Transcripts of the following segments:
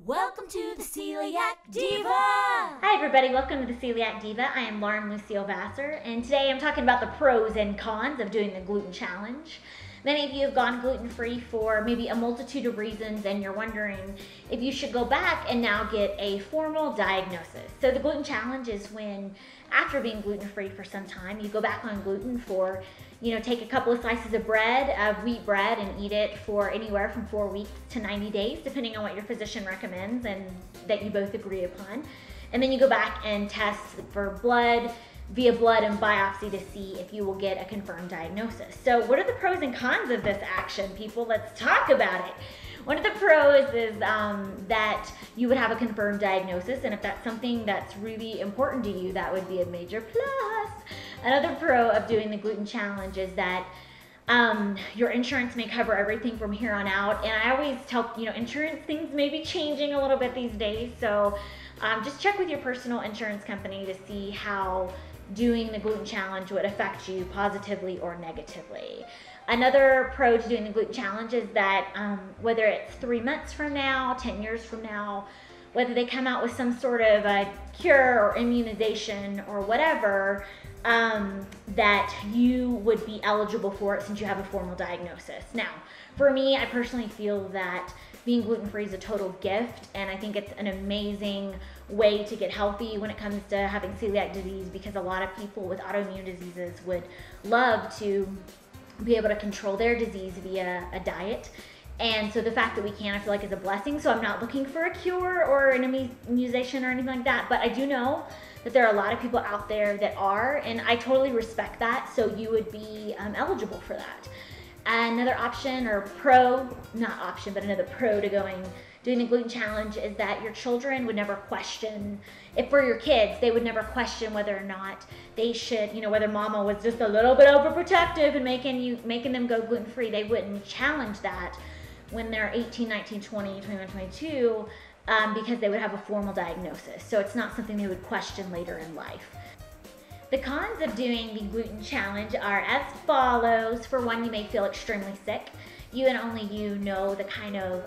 Welcome to the Celiac Diva! Hi everybody, welcome to the Celiac Diva. I am Lauren Lucille Vassar, and today I'm talking about the pros and cons of doing the gluten challenge. Many of you have gone gluten-free for maybe a multitude of reasons, and you're wondering if you should go back and now get a formal diagnosis. So the gluten challenge is when, after being gluten-free for some time, you go back on gluten for, take a couple of slices of bread, of wheat bread, and eat it for anywhere from 4 weeks to 90 days, depending on what your physician recommends and that you both agree upon. And then you go back and test for blood, via blood and biopsy, to see if you will get a confirmed diagnosis. So what are the pros and cons of this action, people? Let's talk about it. One of the pros is that you would have a confirmed diagnosis, and if that's something that's really important to you, that would be a major plus. Another pro of doing the gluten challenge is that your insurance may cover everything from here on out. And I always tell, insurance things may be changing a little bit these days, so just check with your personal insurance company to see how doing the gluten challenge would affect you positively or negatively. Another pro to doing the gluten challenge is that whether it's 3 months from now, 10 years from now, whether they come out with some sort of a cure or immunization or whatever, that you would be eligible for it since you have a formal diagnosis. Now, for me, I personally feel that being gluten-free is a total gift, and I think it's an amazing way to get healthy when it comes to having celiac disease, because a lot of people with autoimmune diseases would love to be able to control their disease via a diet. And so the fact that we can, I feel like, is a blessing. So I'm not looking for a cure or an immunization or anything like that, but I do know that there are a lot of people out there that are, and I totally respect that. So you would be eligible for that. Another option, or pro, not option, but another pro to doing the gluten challenge is that your children would never question, if for your kids, they would never question whether or not they should, whether mama was just a little bit overprotective and making them go gluten-free. They wouldn't challenge that when they're 18, 19, 20, 21, 22, because they would have a formal diagnosis. So it's not something they would question later in life. The cons of doing the gluten challenge are as follows. For one, you may feel extremely sick. You and only you know the kind of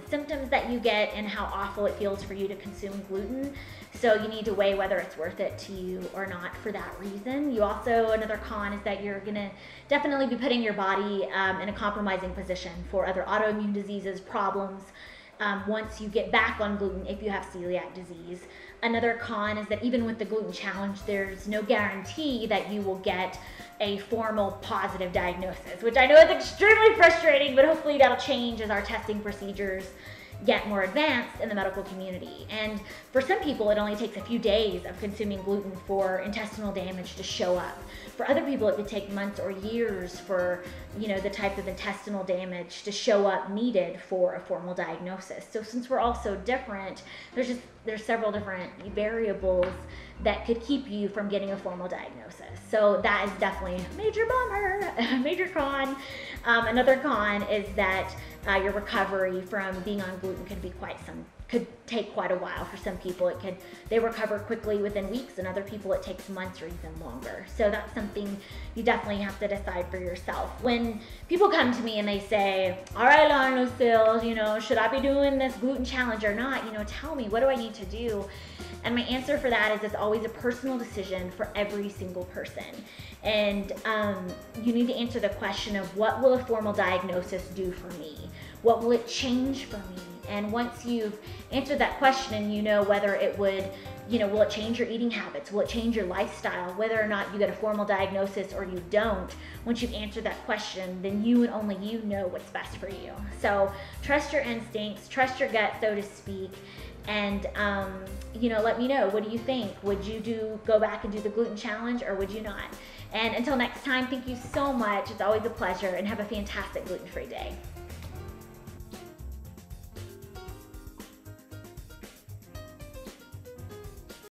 symptoms that you get and how awful it feels for you to consume gluten. So you need to weigh whether it's worth it to you or not for that reason. You also, another con is that you're gonna definitely be putting your body in a compromising position for other autoimmune diseases, problems, once you get back on gluten if you have celiac disease. Another con is that even with the gluten challenge, there's no guarantee that you will get a formal positive diagnosis, which I know is extremely frustrating, but hopefully that'll change as our testing procedures get more advanced in the medical community. And for some people, it only takes a few days of consuming gluten for intestinal damage to show up. For other people, it could take months or years for, the type of intestinal damage to show up needed for a formal diagnosis. So since we're all so different, there's several different variables that could keep you from getting a formal diagnosis. So that is definitely a major bummer, a major con. Another con is that your recovery from being on gluten could take quite a while. For some people, they recover quickly within weeks, and other people it takes months or even longer. So that's something you definitely have to decide for yourself. When people come to me and they say, all right, Lauren Lucille, should I be doing this gluten challenge or not? Tell me, what do I need to do? And my answer for that is it's always a personal decision for every single person. And you need to answer the question of, what will a formal diagnosis do for me? What will it change for me? And once you've answered that question and you know whether it would, will it change your eating habits? Will it change your lifestyle? Whether or not you get a formal diagnosis or you don't, once you've answered that question, then you and only you know what's best for you. So trust your instincts, trust your gut, so to speak. And, let me know, what do you think? Would you go back and do the gluten challenge, or would you not? And until next time, thank you so much. It's always a pleasure, and have a fantastic gluten-free day.